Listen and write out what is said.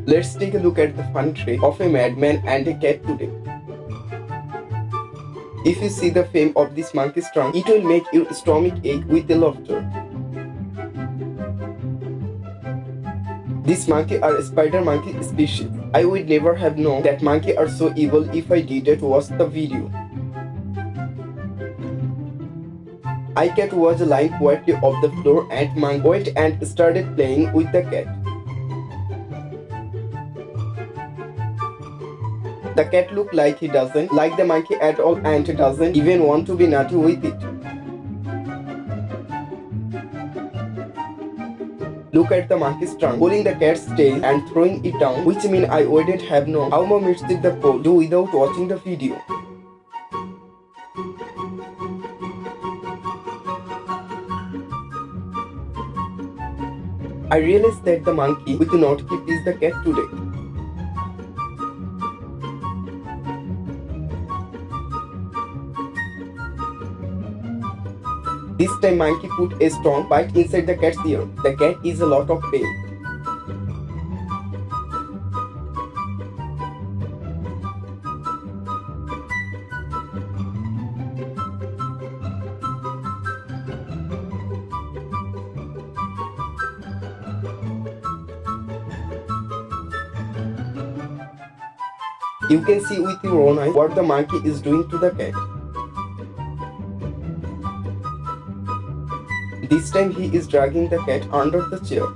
Let's take a look at the fun trait of a madman and a cat today. If you see the fame of this monkey's trunk, it will make your stomach ache with the laughter. This monkey are a spider monkey species. I would never have known that monkey are so evil if I didn't watch the video. I cat was lying quietly off the floor and monkey went and started playing with the cat. The cat looked like he doesn't like the monkey at all and doesn't even want to be naughty with it. Look at the monkey's trunk, pulling the cat's tail and throwing it down, which means I wouldn't have known how much mischief the could do without watching the video. I realized that the monkey with the naughty clip is the cat today. This time monkey put a strong bite inside the cat's ear. The cat is a lot of pain. You can see with your own eyes what the monkey is doing to the cat. This time he is dragging the cat under the chair.